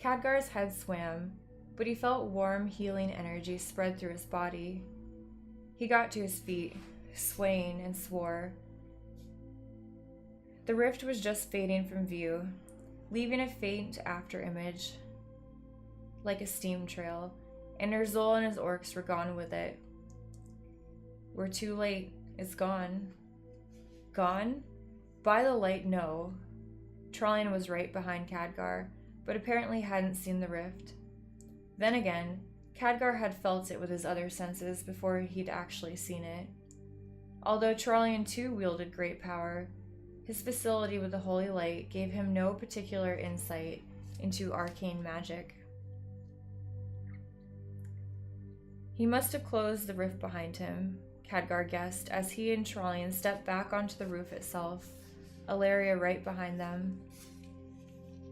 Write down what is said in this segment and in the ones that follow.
Khadgar's head swam, but he felt warm, healing energy spread through his body. He got to his feet, swaying, and swore. The rift was just fading from view, leaving a faint afterimage, like a steam trail, and Ner'zhul and his orcs were gone with it. We're too late. It's gone. Gone? By the light, no. Trollian was right behind Khadgar, but apparently hadn't seen the rift. Then again, Khadgar had felt it with his other senses before he'd actually seen it. Although Trollian too wielded great power, his facility with the holy light gave him no particular insight into arcane magic. He must have closed the rift behind him, Khadgar guessed, as he and Trollian stepped back onto the roof itself, Ilaria right behind them.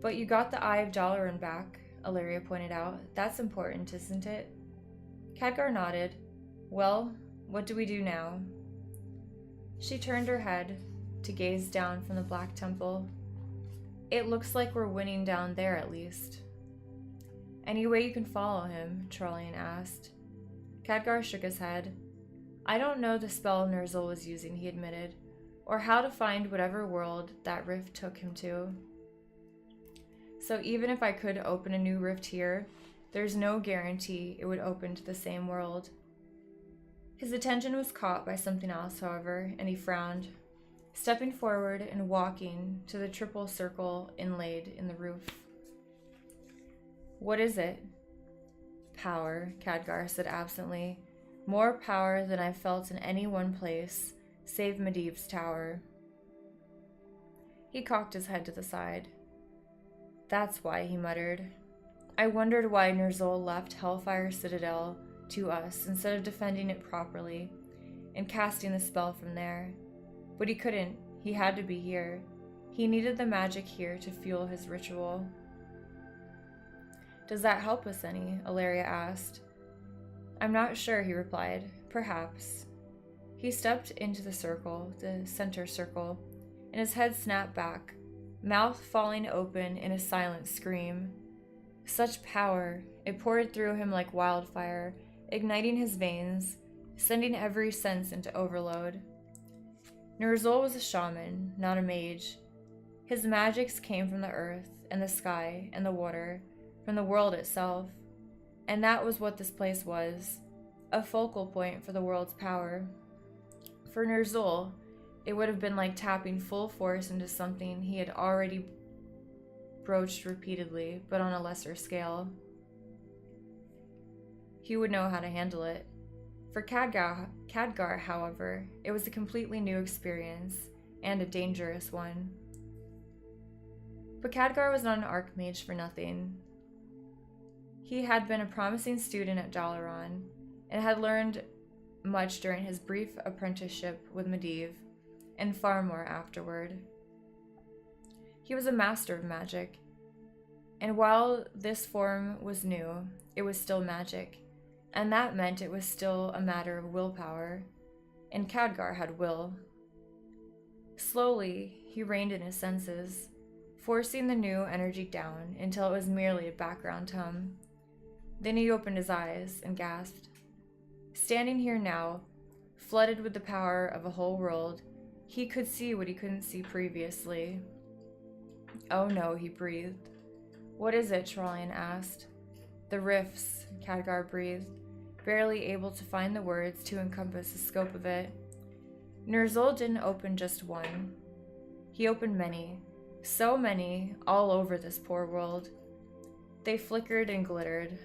But you got the Eye of Dalaran back, Ilaria pointed out. That's important, isn't it? Khadgar nodded. Well, what do we do now? She turned her head to gaze down from the Black Temple. It looks like we're winning down there, at least. Any way you can follow him? Trollian asked. Khadgar shook his head. I don't know the spell Ner'zhul was using, he admitted, or how to find whatever world that rift took him to. So even if I could open a new rift here, there's no guarantee it would open to the same world. His attention was caught by something else, however, and he frowned, stepping forward and walking to the triple circle inlaid in the roof. What is it? Power, Khadgar said absently. More power than I've felt in any one place, save Medivh's tower. He cocked his head to the side. That's why, he muttered. I wondered why Ner'zhul left Hellfire Citadel to us instead of defending it properly and casting the spell from there. But he couldn't. He had to be here. He needed the magic here to fuel his ritual. Does that help us any? Ilaria asked. I'm not sure, he replied. Perhaps. He stepped into the circle, the center circle, and his head snapped back, mouth falling open in a silent scream. Such power, it poured through him like wildfire, igniting his veins, sending every sense into overload. Ner'zhul was a shaman, not a mage. His magics came from the earth and the sky and the water, from the world itself, and that was what this place was, a focal point for the world's power. For Ner'zhul, it would have been like tapping full force into something he had already broached repeatedly, but on a lesser scale. He would know how to handle it. For Khadgar, however, it was a completely new experience, and a dangerous one. But Khadgar was not an archmage for nothing. He had been a promising student at Dalaran, and had learned much during his brief apprenticeship with Medivh, and far more afterward. He was a master of magic, and while this form was new, it was still magic, and that meant it was still a matter of willpower, and Khadgar had will. Slowly, he reined in his senses, forcing the new energy down until it was merely a background hum. Then he opened his eyes and gasped. Standing here now, flooded with the power of a whole world, he could see what he couldn't see previously. Oh no, he breathed. What is it? Trollian asked. The rifts, Khadgar breathed, barely able to find the words to encompass the scope of it. Ner'zhul didn't open just one. He opened many, so many, all over this poor world. They flickered and glittered,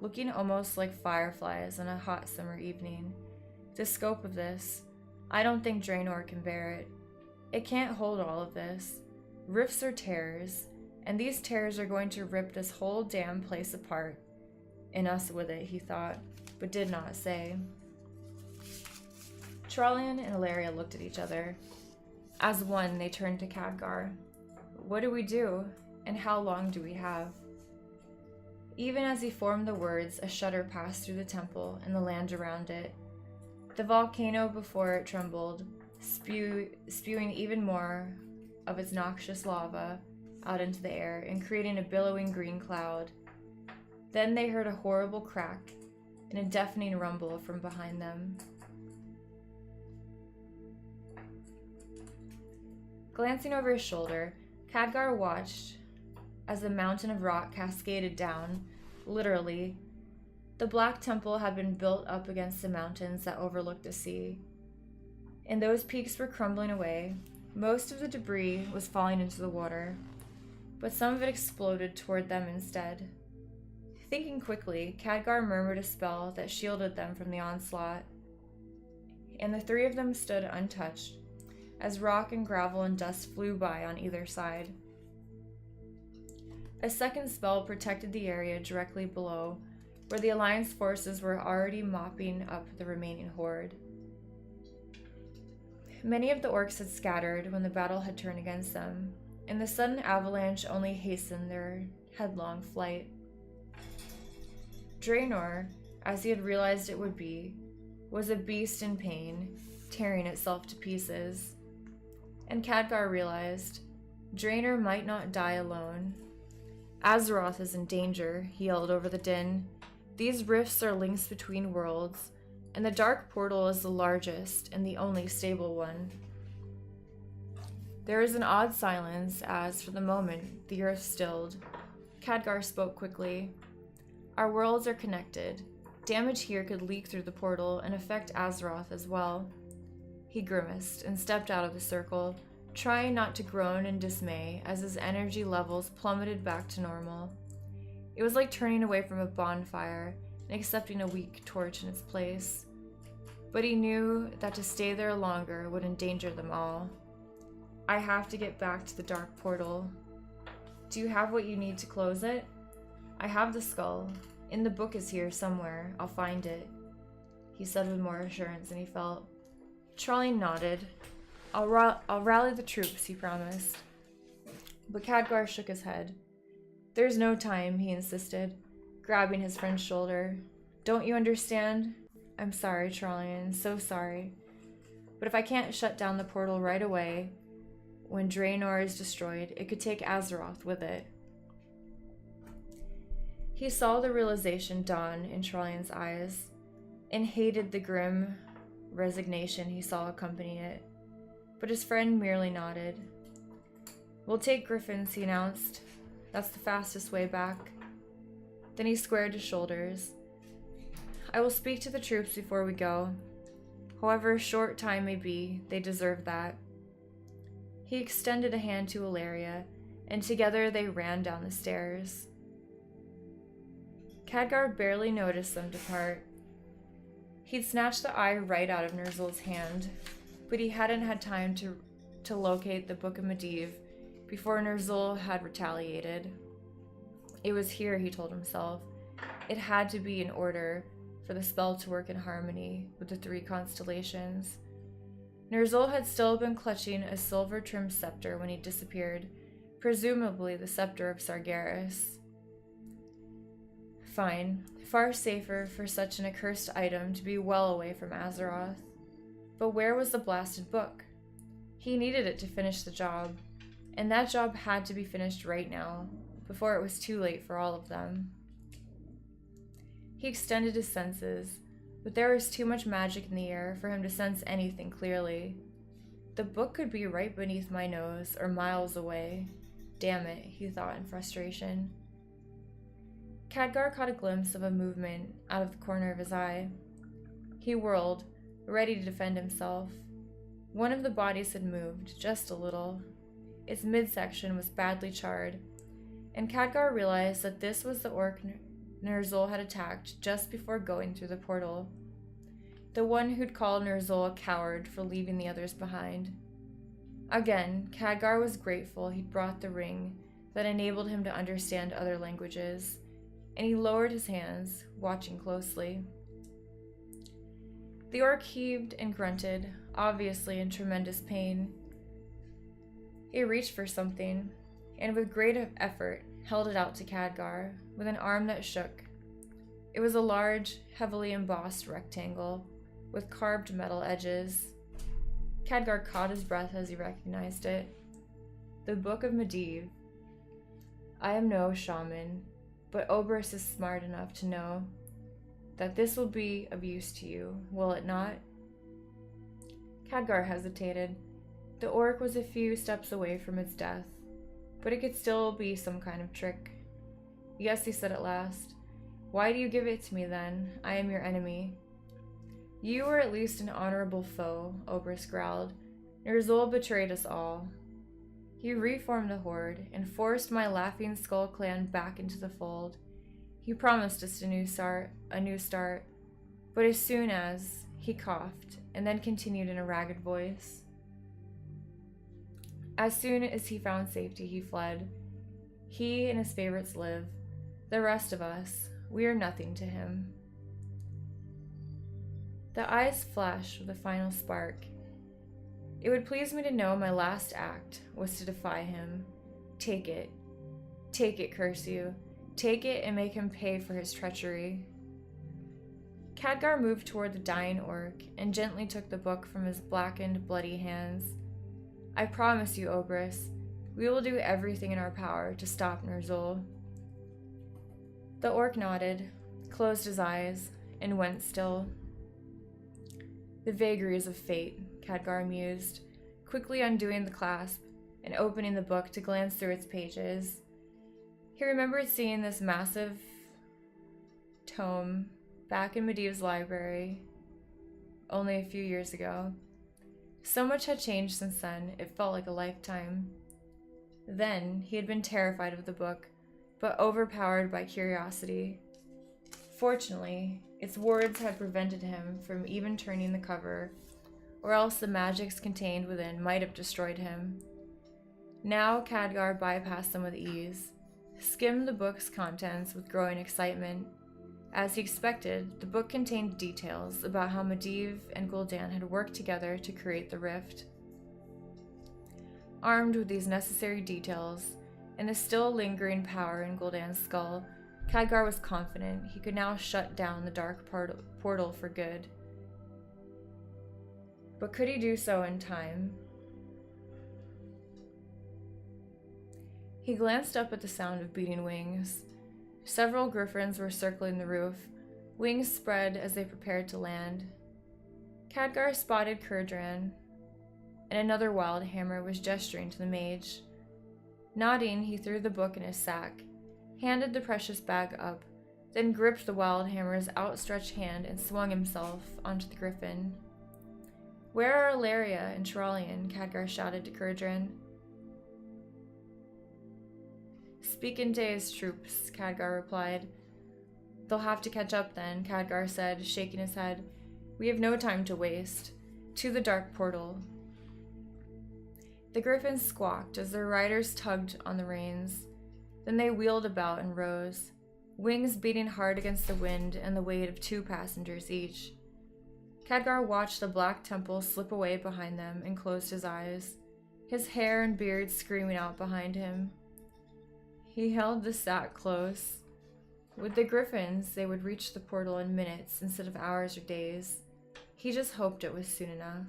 looking almost like fireflies on a hot summer evening. The scope of this, I don't think Draenor can bear it. It can't hold all of this. Rifts are tears, and these tears are going to rip this whole damn place apart. And us with it, he thought, but did not say. Trollian and Ilaria looked at each other. As one, they turned to Khadgar. What do we do, and how long do we have? Even as he formed the words, a shudder passed through the temple and the land around it. The volcano before it trembled, spewing even more of its noxious lava out into the air and creating a billowing green cloud. Then they heard a horrible crack and a deafening rumble from behind them. Glancing over his shoulder, Khadgar watched as the mountain of rock cascaded down, literally. The Black Temple had been built up against the mountains that overlooked the sea, and those peaks were crumbling away. Most of the debris was falling into the water, but some of it exploded toward them instead. Thinking quickly, Khadgar murmured a spell that shielded them from the onslaught, and the three of them stood untouched as rock and gravel and dust flew by on either side. A second spell protected the area directly below, where the Alliance forces were already mopping up the remaining horde. Many of the orcs had scattered when the battle had turned against them, and the sudden avalanche only hastened their headlong flight. Draenor, as he had realized it would be, was a beast in pain, tearing itself to pieces. And Khadgar realized Draenor might not die alone. Azeroth is in danger, he yelled over the din. These rifts are links between worlds, and the Dark Portal is the largest and the only stable one. There was an odd silence as, for the moment, the earth stilled. Khadgar spoke quickly. Our worlds are connected. Damage here could leak through the portal and affect Azeroth as well. He grimaced and stepped out of the circle, trying not to groan in dismay as his energy levels plummeted back to normal. It was like turning away from a bonfire and accepting a weak torch in its place. But he knew that to stay there longer would endanger them all. I have to get back to the Dark Portal. Do you have what you need to close it? I have the skull. In the book is here somewhere. I'll find it, he said with more assurance than he felt. Trollian nodded. I'll rally the troops, he promised. But Khadgar shook his head. There's no time, he insisted, grabbing his friend's shoulder. Don't you understand? I'm sorry, Trollian, so sorry. But if I can't shut down the portal right away, when Draenor is destroyed, it could take Azeroth with it. He saw the realization dawn in Trollian's eyes, and hated the grim resignation he saw accompany it. But his friend merely nodded. We'll take Griffins, he announced. That's the fastest way back. Then he squared his shoulders. I will speak to the troops before we go. However short time may be, they deserve that. He extended a hand to Ilaria, and together they ran down the stairs. Khadgar barely noticed them depart. He'd snatched the eye right out of Ner'zhul's hand, but he hadn't had time to locate the Book of Medivh before Ner'zhul had retaliated. It was here, he told himself. It had to be in order for the spell to work in harmony with the three constellations. Ner'zhul had still been clutching a silver-trimmed scepter when he disappeared, presumably the scepter of Sargeras. Fine, far safer for such an accursed item to be well away from Azeroth. But where was the blasted book? He needed it to finish the job, and that job had to be finished right now, before it was too late for all of them. He extended his senses, but there was too much magic in the air for him to sense anything clearly. The book could be right beneath my nose or miles away. Damn it, he thought in frustration. Khadgar caught a glimpse of a movement out of the corner of his eye. He whirled, ready to defend himself. One of the bodies had moved, just a little. Its midsection was badly charred, and Khadgar realized that this was the orc Ner'zhul had attacked just before going through the portal. The one who'd called Ner'zhul a coward for leaving the others behind. Again, Khadgar was grateful he'd brought the ring that enabled him to understand other languages, and he lowered his hands, watching closely. The orc heaved and grunted, obviously in tremendous pain. It reached for something, and with great effort held it out to Khadgar, with an arm that shook. It was a large, heavily embossed rectangle, with carved metal edges. Khadgar caught his breath as he recognized it. The Book of Medivh. I am no shaman, but Oberys is smart enough to know that this will be of use to you, will it not? Khadgar hesitated. The orc was a few steps away from its death, but it could still be some kind of trick. Yes, he said at last. Why do you give it to me then? I am your enemy. You were at least an honorable foe, Oberys growled. Ner'zhul betrayed us all. He reformed the Horde and forced my Laughing Skull clan back into the fold. He promised us a new start, but as soon as he coughed and then continued in a ragged voice. As soon as he found safety, he fled. He and his favorites live. The rest of us, we are nothing to him. The eyes flashed with a final spark. It would please me to know my last act was to defy him. Take it. Take it, curse you. Take it and make him pay for his treachery. Khadgar moved toward the dying orc and gently took the book from his blackened, bloody hands. I promise you, Oberys, we will do everything in our power to stop Ner'zhul. The orc nodded, closed his eyes, and went still. The vagaries of fate, Khadgar mused, quickly undoing the clasp and opening the book to glance through its pages. He remembered seeing this massive tome back in Medivh's library only a few years ago. So much had changed since then, it felt like a lifetime. Then, he had been terrified of the book, but overpowered by curiosity. Fortunately, its words had prevented him from even turning the cover, or else the magics contained within might have destroyed him. Now Khadgar bypassed them with ease, skimmed the book's contents with growing excitement. As he expected, the book contained details about how Medivh and Gul'dan had worked together to create the rift. Armed with these necessary details, and the still lingering power in Gul'dan's skull, Khadgar was confident he could now shut down the dark portal for good. But could he do so in time? He glanced up at the sound of beating wings. Several griffins were circling the roof, wings spread as they prepared to land. Khadgar spotted Curdran, and another wild hammer was gesturing to the mage. Nodding, he threw the book in his sack, handed the precious bag up, then gripped the wild hammer's outstretched hand and swung himself onto the griffin. Where are Ilaria and Trollian? Khadgar shouted to Curdran. Speak into his troops, Khadgar replied. They'll have to catch up then, Khadgar said, shaking his head. We have no time to waste. To the dark portal. The griffins squawked as their riders tugged on the reins. Then they wheeled about and rose, wings beating hard against the wind and the weight of 2 passengers each. Khadgar watched the black temple slip away behind them and closed his eyes, his hair and beard screaming out behind him. He held the sack close. With the griffins, they would reach the portal in minutes instead of hours or days. He just hoped it was soon enough.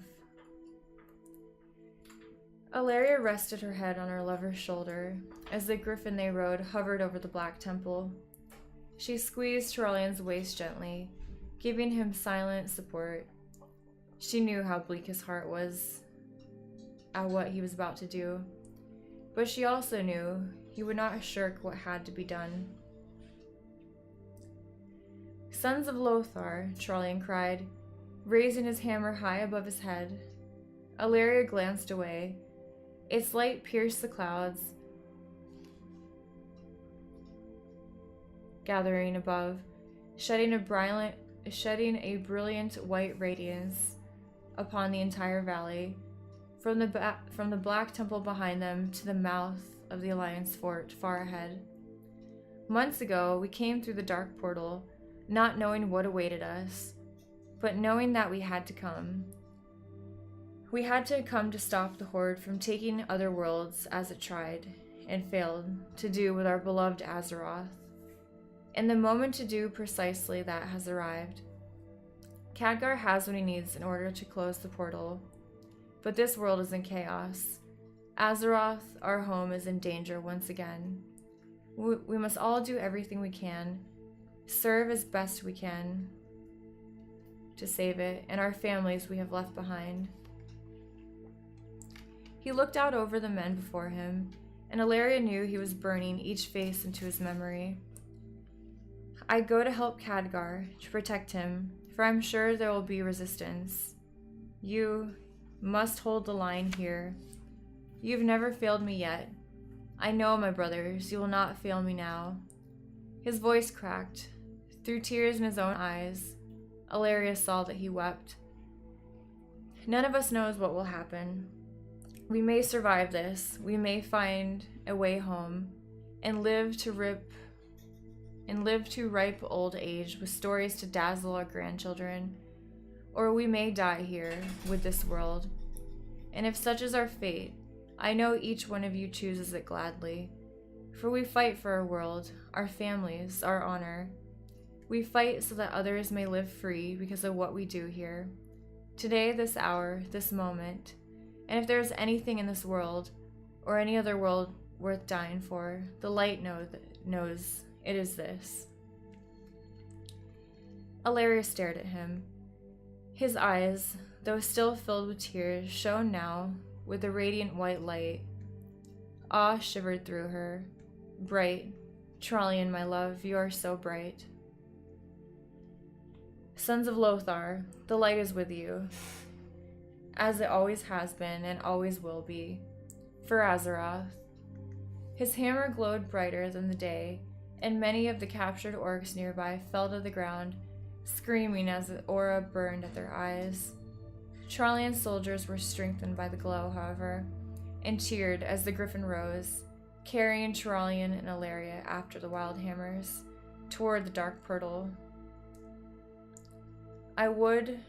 Ilaria rested her head on her lover's shoulder as the griffin they rode hovered over the black temple. She squeezed Trollian's waist gently, giving him silent support. She knew how bleak his heart was at what he was about to do, but she also knew he would not shirk what had to be done. Sons of Lothar, Trollian cried, raising his hammer high above his head. Ilaria glanced away. Its light pierced the clouds, gathering above, shedding a brilliant white radiance upon the entire valley, from the black temple behind them to the mouth of the Alliance fort far ahead. Months ago, we came through the dark portal, not knowing what awaited us, but knowing that we had to come. We had to come to stop the Horde from taking other worlds as it tried, and failed, to do with our beloved Azeroth. And the moment to do precisely that has arrived. Khadgar has what he needs in order to close the portal, but this world is in chaos. Azeroth, our home, is in danger once again. We must all do everything we can, serve as best we can to save it and our families we have left behind. He looked out over the men before him, and Ilaria knew he was burning each face into his memory. I go to help Khadgar, to protect him, for I'm sure there will be resistance. You must hold the line here. You've never failed me yet. I know, my brothers, you will not fail me now. His voice cracked. Through tears in his own eyes, Ilaria saw that he wept. None of us knows what will happen. We may survive this. We may find a way home and live to ripe old age with stories to dazzle our grandchildren. Or we may die here with this world. And if such is our fate, I know each one of you chooses it gladly. For we fight for our world, our families, our honor. We fight so that others may live free because of what we do here. Today, this hour, this moment. And if there is anything in this world, or any other world worth dying for, the light knows it is this. Ilaria stared at him. His eyes, though still filled with tears, shone now with a radiant white light. Awe shivered through her. Bright. Trallian, my love, you are so bright. Sons of Lothar, the light is with you, as it always has been and always will be, for Azeroth. His hammer glowed brighter than the day, and many of the captured orcs nearby fell to the ground, screaming as the aura burned at their eyes. Trallian's soldiers were strengthened by the glow, however, and cheered as the griffin rose, carrying Trallian and Ilaria after the wild hammers, toward the dark portal. I would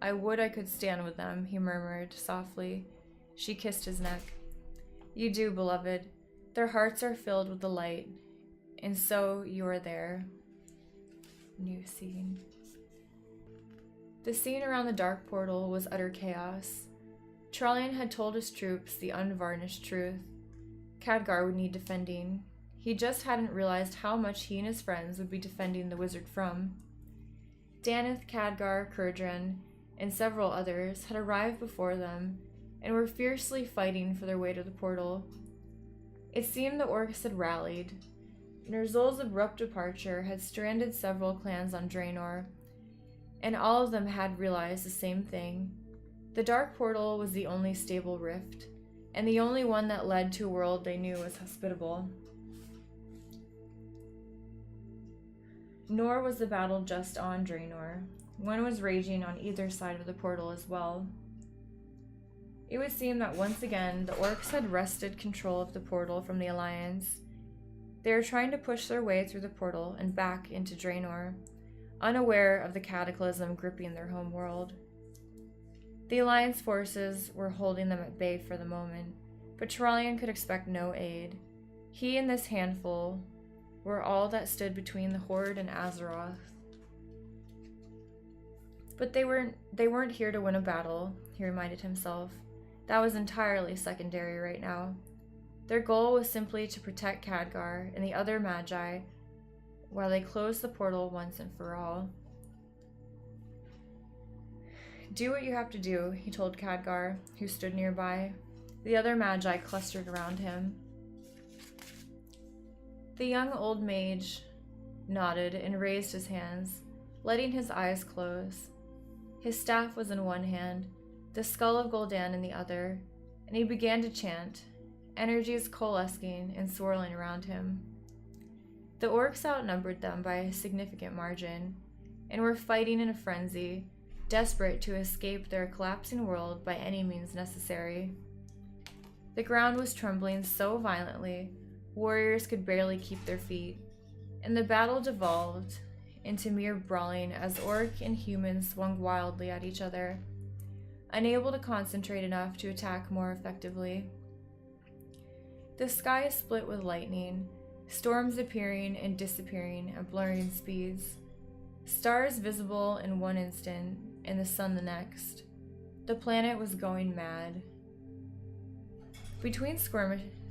I could stand with them, he murmured softly. She kissed his neck. You do, beloved. Their hearts are filled with the light, and so you are there. New scene. The scene around the dark portal was utter chaos. Trallian had told his troops the unvarnished truth. Khadgar would need defending. He just hadn't realized how much he and his friends would be defending the wizard from. Daneth, Khadgar, Kurdran, and several others had arrived before them and were fiercely fighting for their way to the portal. It seemed the orcs had rallied. Ner'zhul's abrupt departure had stranded several clans on Draenor, and all of them had realized the same thing. The dark portal was the only stable rift, and the only one that led to a world they knew was hospitable. Nor was the battle just on Draenor. One was raging on either side of the portal as well. It would seem that once again, the orcs had wrested control of the portal from the Alliance. They were trying to push their way through the portal and back into Draenor, unaware of the cataclysm gripping their home world. The Alliance forces were holding them at bay for the moment, but Trallian could expect no aid. He and this handful were all that stood between the Horde and Azeroth. But they weren't here to win a battle, he reminded himself. That was entirely secondary right now. Their goal was simply to protect Khadgar and the other Magi while they closed the portal once and for all. Do what you have to do, he told Khadgar, who stood nearby. The other Magi clustered around him. The young old mage nodded and raised his hands, letting his eyes close. His staff was in one hand, the skull of Gul'dan in the other, and he began to chant, energies coalescing and swirling around him. The orcs outnumbered them by a significant margin, and were fighting in a frenzy, desperate to escape their collapsing world by any means necessary. The ground was trembling so violently, warriors could barely keep their feet, and the battle devolved into mere brawling as orc and human swung wildly at each other, unable to concentrate enough to attack more effectively. The sky split with lightning, storms appearing and disappearing at blurring speeds, stars visible in one instant and the sun the next. The planet was going mad. Between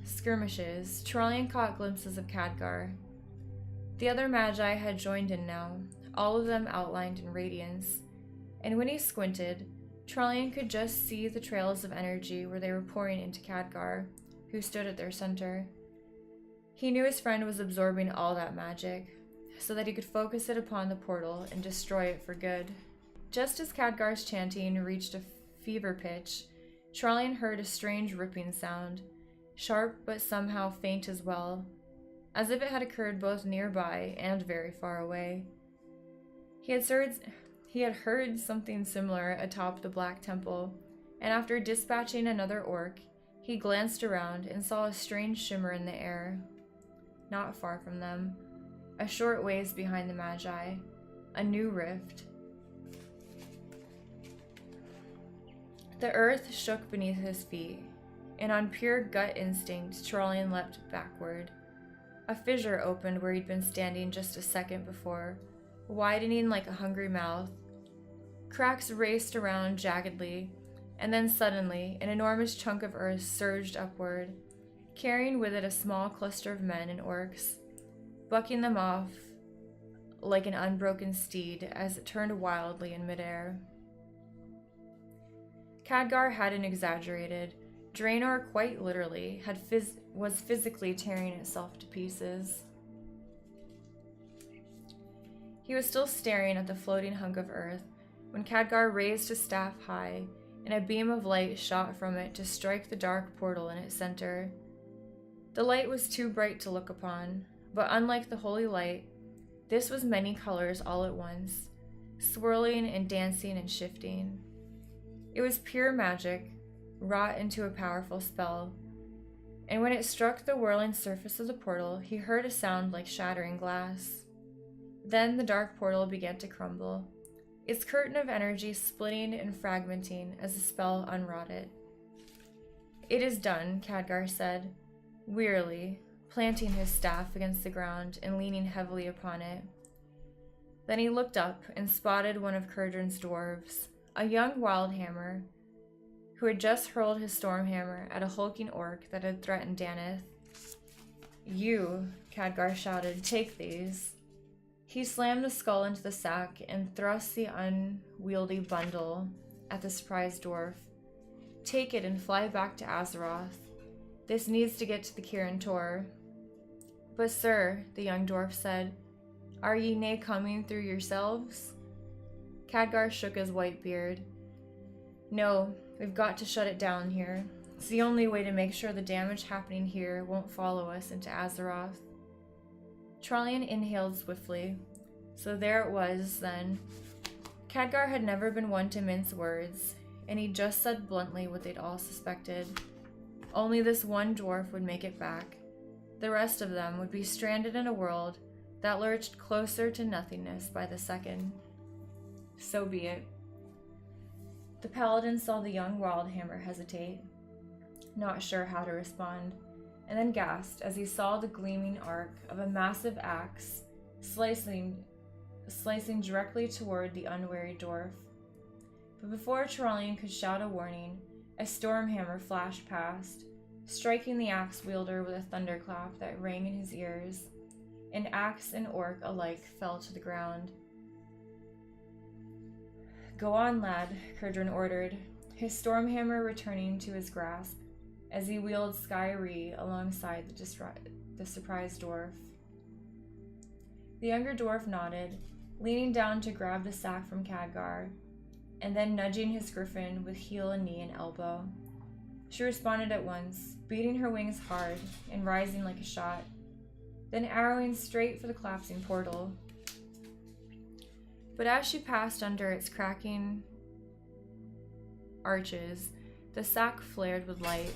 skirmishes, Trollian caught glimpses of Khadgar. The other Magi had joined in now, all of them outlined in radiance, and when he squinted, Trollian could just see the trails of energy where they were pouring into Khadgar, who stood at their center. He knew his friend was absorbing all that magic, so that he could focus it upon the portal and destroy it for good. Just as Khadgar's chanting reached a fever pitch, Trollian heard a strange ripping sound, sharp but somehow faint as well, as if it had occurred both nearby and very far away. He had heard something similar atop the Black Temple, and after dispatching another orc, he glanced around and saw a strange shimmer in the air. Not far from them, a short ways behind the Magi, a new rift. The earth shook beneath his feet, and on pure gut instinct, Trollian leapt backward. A fissure opened where he'd been standing just a second before, widening like a hungry mouth. Cracks raced around jaggedly, and then suddenly, an enormous chunk of earth surged upward, carrying with it a small cluster of men and orcs, bucking them off like an unbroken steed as it turned wildly in midair. Khadgar hadn't exaggerated. Draenor, quite literally, was physically tearing itself to pieces. He was still staring at the floating hunk of earth when Khadgar raised his staff high, and a beam of light shot from it to strike the dark portal in its center. The light was too bright to look upon, but unlike the holy light, this was many colors all at once, swirling and dancing and shifting. It was pure magic, wrought into a powerful spell, and when it struck the whirling surface of the portal, he heard a sound like shattering glass. Then the dark portal began to crumble, its curtain of energy splitting and fragmenting as the spell unwrought it. "It is done," Khadgar said, wearily, planting his staff against the ground and leaning heavily upon it. Then he looked up and spotted one of Curdran's dwarves, a young wildhammer, who had just hurled his stormhammer at a hulking orc that had threatened Daneth. "You," Khadgar shouted, "take these." He slammed the skull into the sack and thrust the unwieldy bundle at the surprised dwarf. "Take it and fly back to Azeroth. This needs to get to the Kirin Tor." "But sir," the young dwarf said, "are ye nae coming through yourselves?" Khadgar shook his white beard. "No, we've got to shut it down here. It's the only way to make sure the damage happening here won't follow us into Azeroth." Trollian inhaled swiftly. So there it was, then. Khadgar had never been one to mince words, and he just said bluntly what they'd all suspected. Only this one dwarf would make it back. The rest of them would be stranded in a world that lurched closer to nothingness by the second. So be it. The paladin saw the young wildhammer hesitate, not sure how to respond, and then gasped as he saw the gleaming arc of a massive axe slicing directly toward the unwary dwarf. But before Trollian could shout a warning, a stormhammer flashed past, striking the axe wielder with a thunderclap that rang in his ears, and axe and orc alike fell to the ground. "Go on, lad," Curdran ordered, his stormhammer returning to his grasp as he wheeled Skyrie alongside the surprised dwarf. The younger dwarf nodded, leaning down to grab the sack from Khadgar, and then nudging his griffin with heel and knee and elbow. She responded at once, beating her wings hard and rising like a shot, then arrowing straight for the collapsing portal. But as she passed under its cracking arches, the sack flared with light,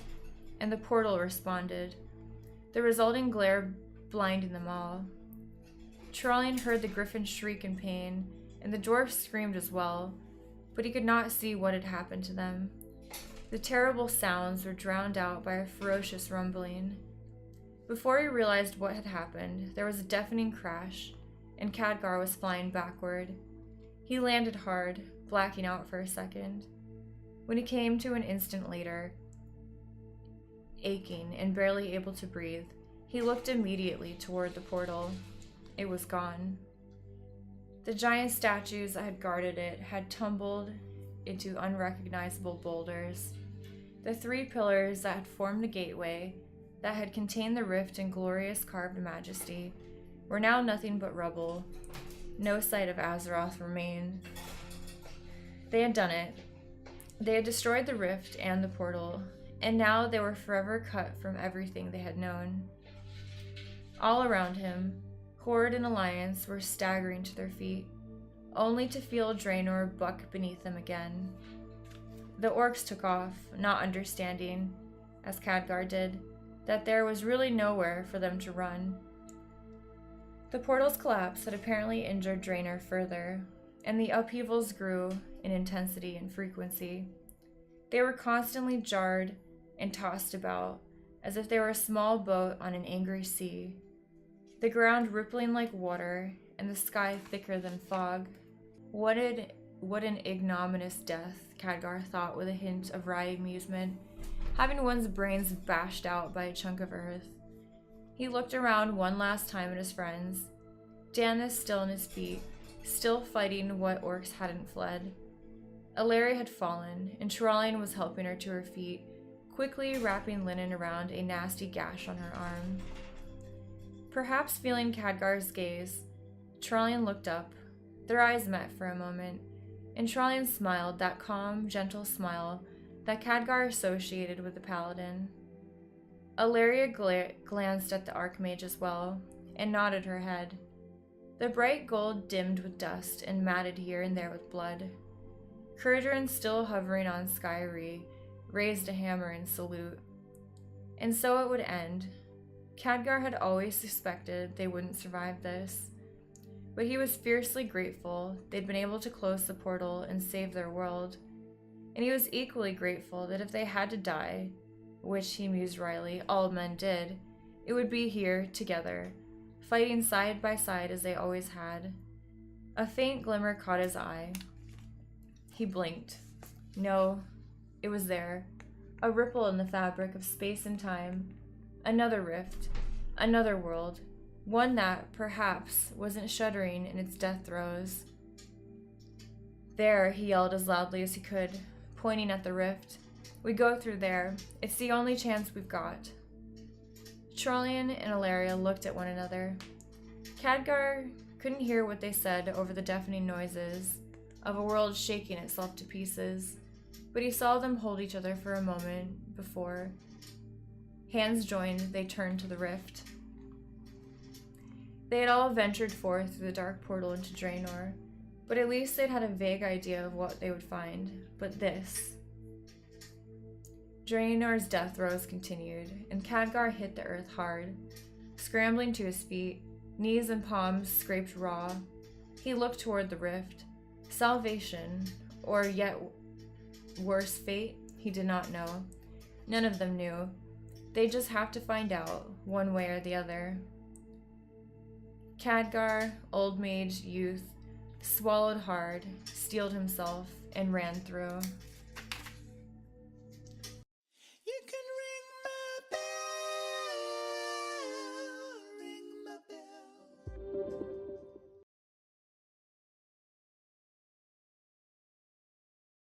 and the portal responded, the resulting glare blinding them all. Trollian heard the griffin shriek in pain, and the dwarf screamed as well, but he could not see what had happened to them. The terrible sounds were drowned out by a ferocious rumbling. Before he realized what had happened, there was a deafening crash, and Khadgar was flying backward. He landed hard, blacking out for a second. When he came to an instant later, aching and barely able to breathe, he looked immediately toward the portal. It was gone. The giant statues that had guarded it had tumbled into unrecognizable boulders. The 3 pillars that had formed the gateway, that had contained the rift in glorious carved majesty, were now nothing but rubble. No sight of Azeroth remained. They had done it. They had destroyed the rift and the portal, and now they were forever cut from everything they had known. All around him, Horde and Alliance were staggering to their feet, only to feel Draenor buck beneath them again. The orcs took off, not understanding, as Khadgar did, that there was really nowhere for them to run. The portal's collapse had apparently injured Draenor further, and the upheavals grew in intensity and frequency. They were constantly jarred and tossed about, as if they were a small boat on an angry sea, the ground rippling like water, and the sky thicker than fog. What an ignominious death, Khadgar thought with a hint of wry amusement, having one's brains bashed out by a chunk of earth. He looked around one last time at his friends. Danus still on his feet, still fighting what orcs hadn't fled. Ilaria had fallen, and Trallian was helping her to her feet, quickly wrapping linen around a nasty gash on her arm. Perhaps feeling Khadgar's gaze, Trallian looked up. Their eyes met for a moment, and Trallian smiled that calm, gentle smile that Khadgar associated with the paladin. Ilaria glanced at the archmage as well, and nodded her head. The bright gold dimmed with dust and matted here and there with blood. Kur'drin, still hovering on Skyrie, raised a hammer in salute. And so it would end. Khadgar had always suspected they wouldn't survive this, but he was fiercely grateful they'd been able to close the portal and save their world. And he was equally grateful that if they had to die, which he mused wryly, all men did, it would be here, together, fighting side by side as they always had. A faint glimmer caught his eye. He blinked. No, it was there, a ripple in the fabric of space and time, another rift, another world, one that, perhaps, wasn't shuddering in its death throes. There, he yelled as loudly as he could, pointing at the rift. We go through there. It's the only chance we've got. Trallian and Ilaria looked at one another. Khadgar couldn't hear what they said over the deafening noises of a world shaking itself to pieces, but he saw them hold each other for a moment before. Hands joined, they turned to the rift. They had all ventured forth through the dark portal into Draenor, but at least they'd had a vague idea of what they would find. But this... Draenor's death throes continued, and Khadgar hit the earth hard. Scrambling to his feet, knees and palms scraped raw, he looked toward the rift. Salvation, or yet worse fate, he did not know. None of them knew. They'd just have to find out, one way or the other. Khadgar, old mage, youth, swallowed hard, steeled himself, and ran through.